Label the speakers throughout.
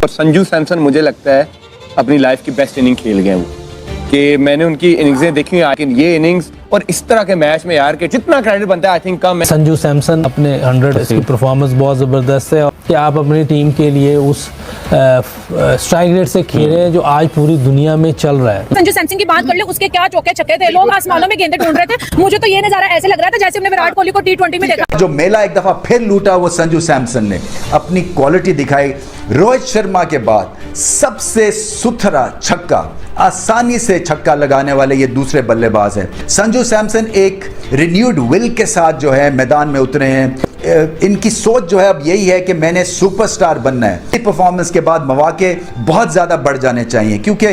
Speaker 1: और संजू सैमसन मुझे लगता है अपनी लाइफ की बेस्ट इनिंग खेल गए वो, कि मैंने उनकी इनिंग्सें देखी हैं, लेकिन ये इनिंग्स और इस तरह के मैच में यार के जितना क्रेडिट बनता है आई थिंक कम है।
Speaker 2: संजू सैमसन अपने 100 इसकी परफॉर्मेंस बहुत ज़बरदस्त है, और कि आप अपनी टीम के लिए उस स्ट्राइक रेट से खेल रहे हैं जो आज पूरी दुनिया में चल रहा है।
Speaker 3: संजू सैमसन की बात कर ले, उसके क्या चौके छक्के थे, लोग आसमानों में गेंदें ढूंढ रहे थे। मुझे तो ये नजारा ऐसे लग रहा था जैसे हमने विराट कोहली को T20 में देखा।
Speaker 4: जो मेला एक दफा फिर लूटा वो संजू सैमसन ने अपनी क्वालिटी दिखाई। रोहित शर्मा के बाद सबसे सुथरा छक्का, आसानी से छक्का लगाने वाले ये दूसरे बल्लेबाज हैं। संजू सैमसन एक रिन्यूड विल के साथ जो है मैदान में उतरे हैं। इनकी सोच जो है अब यही है कि मैंने सुपरस्टार बनना है। परफॉर्मेंस के बाद मौके बहुत ज़्यादा बढ़ जाने चाहिए, क्योंकि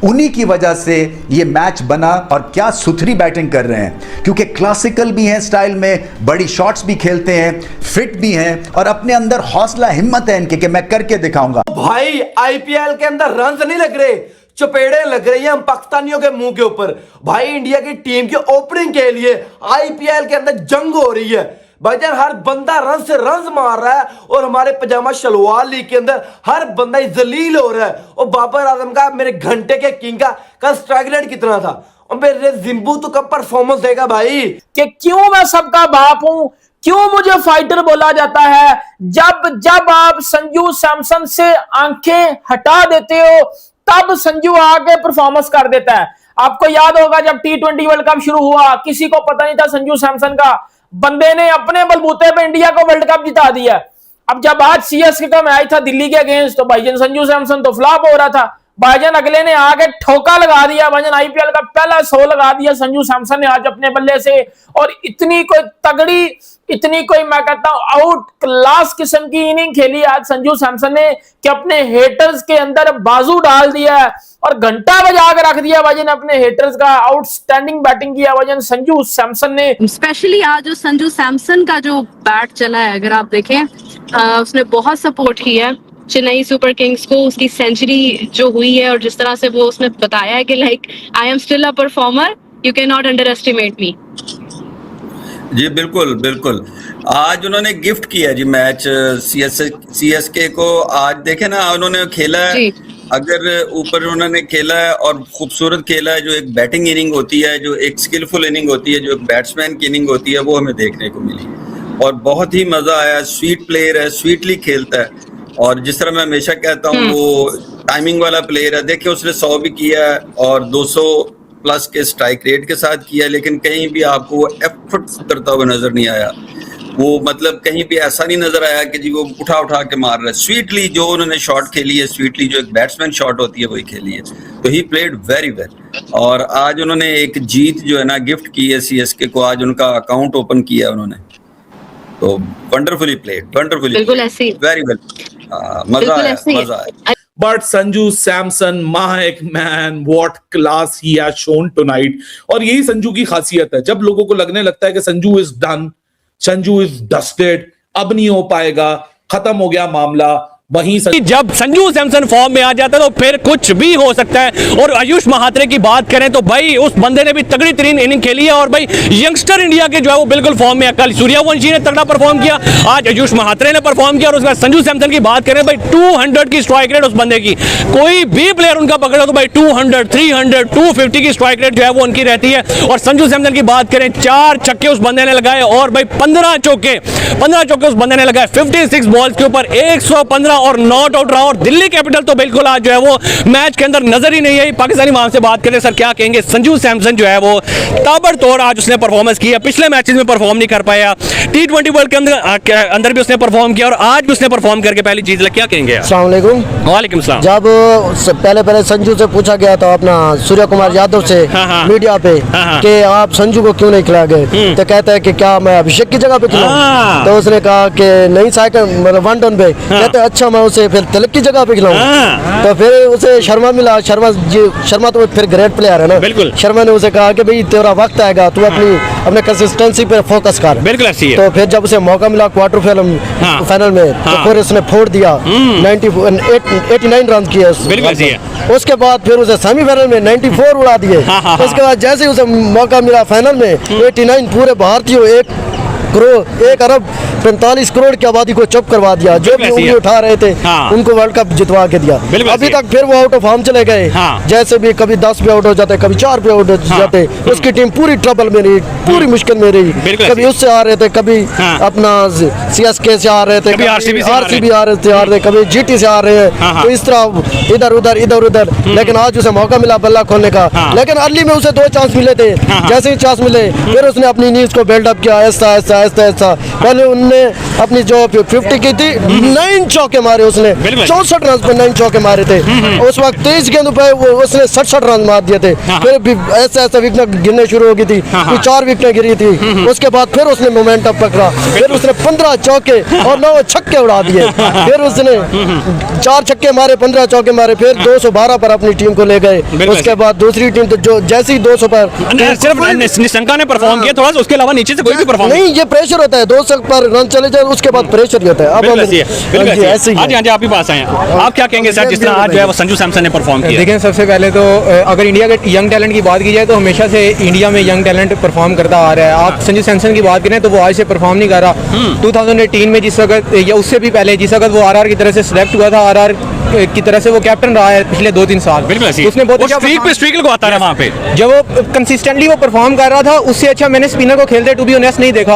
Speaker 4: उन्हीं की वजह से ये मैच बना। और क्या सुथरी बैटिंग कर रहे हैं, क्योंकि क्लासिकल भी हैं स्टाइल में, बड़ी शॉट्स भी खेलते हैं, फिट भी हैं, और अपने अंदर हौसला हिम्मत है इनके कि मैं करके दिखाऊंगा।
Speaker 5: भाई आईपीएल के अंदर रन्स नहीं लग रहे, चपेड़े लग रही हैं हम पाकिस्तानियों के मुंह के ऊपर। भाई इंडिया की टीम की ओपनिंग के लिए आईपीएल के अंदर जंग हो रही है भाईजान। हर बंदा रन से रन मार रहा है, और हमारे पजामा शलवार लीग के अंदर हर बंदा जलील हो रहा है। और बाबर आजम का, मेरे घंटे के किंग का कल स्ट्राइक रेट कितना था, और मेरे जिम्बू तो कब परफॉर्मेंस देगा भाई।
Speaker 6: कि क्यों मैं सबका बाप हूं, क्यों मुझे फाइटर बोला जाता है। जब आप संजू सैमसन से आंखें हटा देते हो तब संजू आके परफॉर्मेंस कर देता है। आपको याद होगा जब T20 वर्ल्ड कप शुरू हुआ, किसी को पता नहीं था संजू सैमसन का, बंदे ने अपने बलबूते पे इंडिया को वर्ल्ड कप जिता दिया। अब जब आज CSK का मैच था दिल्ली के अगेंस्ट, तो भाईजान संजू सैमसन तो फ्लॉप हो रहा था, भाईजान अगले ने आके ठोका लगा दिया, भाईजान आईपीएल का पहला 100 लगा दिया संजू सैमसन ने आज अपने बल्ले से। और इतनी कोई तगड़ी, इतनी कोई मैं कहता हूं आउट क्लास किस्म की इनिंग खेली आज संजू सैमसन ने, कि अपने हेटर्स के अंदर बाजू डाल दिया है और घंटा बजा के रख दिया भाईजान अपने हेटर्स का। आउटस्टैंडिंग बैटिंग किया भाईजान संजू सैमसन ने।
Speaker 7: स्पेशली आज जो संजू सैमसन का जो बैट चला है, अगर आप देखें, उसने बहुत सपोर्ट किया है चेन्नई सुपर किंग्स को। उसकी सेंचुरी जो हुई है, और जिस तरह से वो उसने बताया है कि like I am still a performer, you can not underestimate me.
Speaker 8: जी बिल्कुल बिल्कुल। आज उन्होंने गिफ्ट किया जी मैच CSK को। आज देखे ना उन्होंने खेला है, अगर ऊपर उन्होंने खेला है और खूबसूरत खेला है। जो एक बैटिंग इनिंग होती है, जो एक स्किलफुल इनिंग होती है, जो एक बैट्समैन की इनिंग होती है, वो हमें देखने को मिली और बहुत ही मजा आया। स्वीट प्लेयर है, स्वीटली खेलता है, और जिस तरह मैं हमेशा कहता हूँ वो टाइमिंग वाला प्लेयर है। देखिए उसने 100 भी किया है और 200 प्लस के स्ट्राइक रेट के साथ किया, लेकिन कहीं भी आपको वो एफर्ट करता हुआ नजर नहीं आया। वो मतलब कहीं भी ऐसा नहीं नजर आया कि जी वो उठा के मार रहा है। स्वीटली जो उन्होंने शॉट खेली है, स्वीटली जो एक बैट्समैन शॉट होती है वही खेली है, तो ही प्लेड वेरी वेल। और आज उन्होंने एक जीत जो है ना गिफ्ट की है CSK को। आज उनका अकाउंट ओपन किया उन्होंने, तो wonderfully played, wonderfully, very well, मजा आया।
Speaker 9: But Sanju Samson, my man, what class he has shown tonight. और यही संजू की खासियत है। जब लोगों को लगने लगता है कि Sanju is done, Sanju is dusted, अब नहीं हो पाएगा, खत्म हो गया मामला, वहीं
Speaker 10: जब संजू सैमसन फॉर्म में आ जाता है तो फिर कुछ भी हो सकता है। और आयुष महात्रे की बात करें तो भाई उस बंदे ने भी तगड़ी तरीन इनिंग खेली है, और भाई यंगस्टर इंडिया के जो है वो बिल्कुल फॉर्म में। कल सूर्यवंशी ने तगड़ा परफॉर्म किया, आज आयुष महात्रे ने परफॉर्म किया, और उसके बाद संजू सैमसन की बात करें भाई 200 की स्ट्राइक रेट उस बंदे की। कोई भी प्लेयर उनका पकड़ो तो भाई 200, 300, 250 की स्ट्राइक रेट जो है वो उनकी रहती है। और संजू सैमसन की बात करें, 4 छक्के उस बंदे ने लगाए, और भाई 15 चौके उस बंदे ने लगाए 56 बॉल्स के ऊपर, 115 और नॉट आउट। और दिल्ली कैपिटल तो बिल्कुल आज जो है वो मैच के अंदर नजर ही नहीं आई। पाकिस्तानी माम से बात करें, सर क्या कहेंगे? संजू सैमसन जो है वो ताबड़तोड़ आज उसने परफॉर्मेंस किया, पिछले मैचेस में परफॉर्म नहीं कर पाया, T20 वर्ल्ड के अंदर भी उसने परफॉर्म किया, और आज भी उसने परफॉर्म करके पहली चीज क्या कहेंगे?
Speaker 11: अस्सलाम वालेकुम।
Speaker 10: वालेकुम सलाम।
Speaker 11: जब पहले संजू से पूछा गया था अपना सूर्य कुमार यादव से मीडिया पे कि आप संजू को क्यों नहीं खिला गए, तो कहता है कि क्या मैं अभिषेक की जगह पे खिलाऊं? तो उसने कहा कि नहीं साइकिल मतलब 1 डन पे, कहते अच्छा मैं उसे फिर तिलक की जगह पे खिलाऊं। तो फिर उसे शर्मा मिला। शर्मा तो फिर ग्रेट प्लेयर है ना, बिल्कुल। शर्मा ने उसे कहा कि भाई तेरा वक्त आएगा, तू अपने कंसिस्टेंसी पे फोकस कर, बिल्कुल ऐसी है। तो फिर जब उसे मौका मिला क्वार्टर फाइनल में, तो फिर उसने फोड़ दिया, 89 रन किए, बिल्कुल ऐसी है। उसके बाद फिर उसे सेमीफाइनल में 94 उड़ा दिए। उसके बाद जैसे ही उसे मौका मिला फाइनल में 89, पूरे भारतीयों 1 अरब 45 करोड़ की आबादी को चुप करवा दिया। जो भी उंगली उठा रहे थे उनको वर्ल्ड कप जितवा के दिया। अभी तक फिर वो आउट ऑफ फॉर्म चले गए। जैसे भी कभी 10 पे आउट हो जाते, कभी 4 पे आउट हो जाते। उसकी टीम पूरी ट्रबल में रही, पूरी मुश्किल में रही। कभी उससे आ रहे थे, कभी अपना CSK से आ रहे थे, कभी RCB आ रहे थे, कभी GT से आ रहे हैं। तो इस तरह इधर उधर लेकिन आज उसे मौका मिला बल्ला खोलने का। लेकिन अर्ली में उसे 2 चांस मिले थे। जैसे ही चांस मिले फिर उसने अपनी इनिंग्स को बिल्डअप किया ऐसा। पहले उनने अपनी जो 50 की थी, 9 चौके मारे उसने, 64 रन पर 9 चौके मारे थे। उस वक्त 23 गेंदों पे उसने 67 रन मार दिए थे। फिर ऐसा विकेट गिरने शुरू हो गई थी, 4 विकेटें गिरी थी। उसके बाद फिर उसने मोमेंटम पकड़ा, फिर उसने 15 चौके और 9 छक्के उड़ा दिए। फिर उसने 4 छक्के मारे, 15 चौके मारे, फिर 212 पर अपनी टीम को ले गए। उसके बाद दूसरी टीम तो जो जैसे ही 200 पर
Speaker 10: सिर्फ निशंका ने परफॉर्म किया थोड़ा सा, उसके अलावा नीचे से कोई भी परफॉर्म
Speaker 11: नहीं। ये प्रेशर होता है, 200 पर रन चले जाए उसके बाद प्रेशर ही होता है। अब ऐसे ही
Speaker 10: आज आप ही पास आए हैं, आप क्या कहेंगे सर जिस तरह आज जो है वो संजू सैमसन ने परफॉर्म किया?
Speaker 12: देखें, सबसे पहले तो अगर इंडिया के यंग टैलेंट की बात की जाए तो हमेशा से इंडिया में यंग टैलेंट परफॉर्म करता आ रहा है। आप संजू सैमसन की बात करें तो वो आज से परफॉर्म नहीं कर रहा। 2018 में जिस वक्त या उससे भी पहले जिस वक्त वो RR की तरफ से सिलेक्ट हुआ था, RR की तरह से वो कैप्टन रहा है पिछले 2-3 साल। उसने बहुत
Speaker 10: स्ट्रीक को आता है वहाँ पे,
Speaker 12: जब वो कंसिस्टेंटली वो परफॉर्म कर रहा था, उससे अच्छा मैंने स्पिनर को खेलते टू बी ऑनेस्ट नहीं देखा।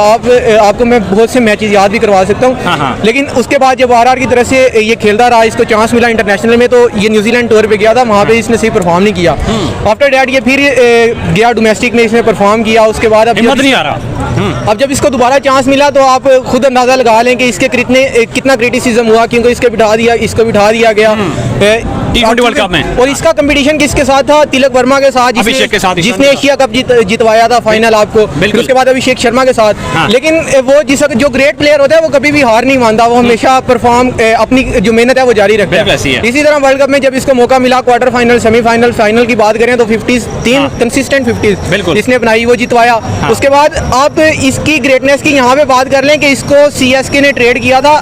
Speaker 12: आपको मैं बहुत से मैचेस याद भी करवा सकता हूँ। लेकिन उसके बाद जब RR की तरफ से ये खेलता रहा, इसको चांस मिला इंटरनेशनल में, तो ये न्यूजीलैंड टूर पे गया था, वहाँ पे इसने सही परफॉर्म नहीं किया। आफ्टर डैट ये फिर गया डोमेस्टिक में, इसने परफॉर्म किया। उसके बाद अब
Speaker 10: नहीं आ रहा।
Speaker 12: अब जब इसको दोबारा चांस मिला तो आप खुद अंदाजा लगा लें कि इसके कितना क्रिटिसिज्म हुआ, क्योंकि इसको बिठा दिया गया
Speaker 10: T20 वर्ल्ड कप में।
Speaker 12: और इसका कंपटीशन किसके साथ था? तिलक वर्मा के साथ, जिसने एशिया कप जितवाया था फाइनल आपको। उसके बाद अभिषेक शर्मा के साथ। लेकिन वो जो ग्रेट प्लेयर होता है वो कभी भी हार नहीं मानता, वो हमेशा परफॉर्म अपनी जो मेहनत है वो जारी रखता है। इसी तरह वर्ल्ड कप में जब इसको मौका मिला, क्वार्टर फाइनल, सेमीफाइनल, फाइनल की बात करें तो 50 3 कंसिस्टेंट 50 इसने अपनाई, वो जितवाया। उसके बाद आप इसकी ग्रेटनेस की यहाँ पे बात कर लें कि इसको CSK ने ट्रेड किया था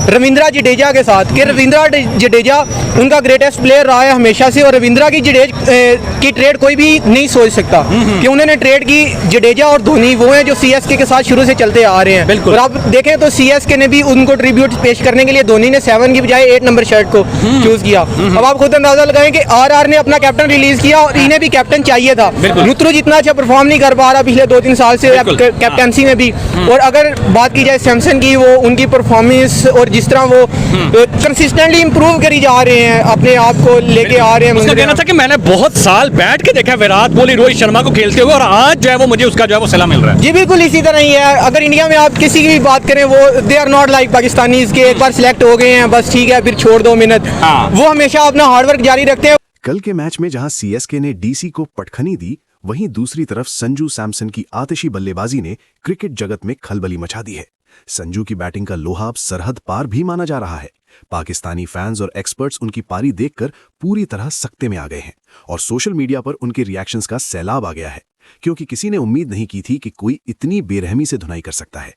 Speaker 12: रविंद्रा जडेजा के साथ, कि रविंद्रा जडेजा उनका ग्रेटेस्ट प्लेयर रहा है हमेशा से, और रविंद्रा की की ट्रेड कोई भी नहीं सोच सकता कि उन्होंने ट्रेड की। जडेजा और धोनी वो हैं जो CSK के साथ शुरू से चलते आ रहे हैं। और आप देखें तो CSK ने भी उनको ट्रिब्यूट पेश करने के लिए धोनी ने 7 की बजाय 8 नंबर शर्ट को चूज किया। अब आप खुद अंदाजा लगाएं कि RR ने अपना कैप्टन रिलीज किया और इन्हें भी कैप्टन चाहिए था। रुद्र जितना अच्छा परफॉर्म नहीं कर पा रहा पिछले 2-3 साल से कैप्टनसी में भी। और अगर बात की जाए सैमसन की, वो उनकी परफॉर्मेंस और जिस तरह वो कंसिस्टेंटली इंप्रूव करी जा रहे हैं, अपने आप को लेके आ रहे हैं।
Speaker 10: उसका कहना था कि मैंने बहुत साल बैठ के देखा विराट कोहली, रोहित शर्मा को खेलते हुए, और आज जो है वो मुझे उसका जो है वो सलाह मिल रहा है।
Speaker 12: जी बिल्कुल इसी तरह ही है। अगर इंडिया में आप किसी की भी बात करें, वो they are not like Pakistanis के एक बार सिलेक्ट हो गए हैं बस ठीक है फिर छोड़ दो मेहनत। वो हमेशा अपना हार्डवर्क जारी रखते हैं।
Speaker 13: कल के मैच में जहां CSK ने DC को पटखनी दी, वहीं दूसरी तरफ संजू सैमसन की आतिशी बल्लेबाजी ने क्रिकेट जगत में खलबली मचा दी है। संजू की बैटिंग का लोहा अब सरहद पार भी माना जा रहा है। पाकिस्तानी फैंस और एक्सपर्ट्स उनकी पारी देखकर पूरी तरह सख्ते में आ गए हैं और सोशल मीडिया पर उनके रिएक्शंस का सैलाब आ गया है, क्योंकि किसी ने उम्मीद नहीं की थी कि कोई इतनी बेरहमी से धुनाई कर सकता है।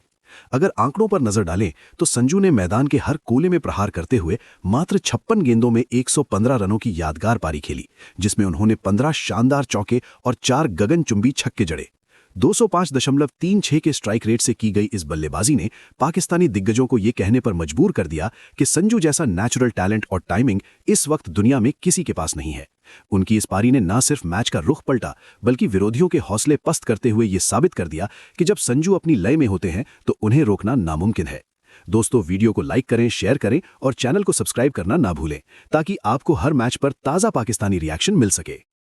Speaker 13: अगर आंकड़ों पर नजर डालें तो संजू ने मैदान के हर कोने में प्रहार करते हुए मात्र 56 गेंदों में 115 रनों की यादगार पारी खेली, जिसमें उन्होंने 15 शानदार चौके और 4 गगनचुंबी छक्के जड़े। 205.36 के स्ट्राइक रेट से की गई इस बल्लेबाजी ने पाकिस्तानी दिग्गजों को यह कहने पर मजबूर कर दिया कि संजू जैसा नेचुरल टैलेंट और टाइमिंग इस वक्त दुनिया में किसी के पास नहीं है। उनकी इस पारी ने न सिर्फ मैच का रुख पलटा, बल्कि विरोधियों के हौसले पस्त करते हुए यह साबित कर दिया कि जब संजू अपनी लय में होते हैं तो उन्हें रोकना नामुमकिन है। दोस्तों, वीडियो को लाइक करें, शेयर करें और चैनल को सब्सक्राइब करना ना भूलें, ताकि आपको हर मैच पर ताज़ा पाकिस्तानी रिएक्शन मिल सके।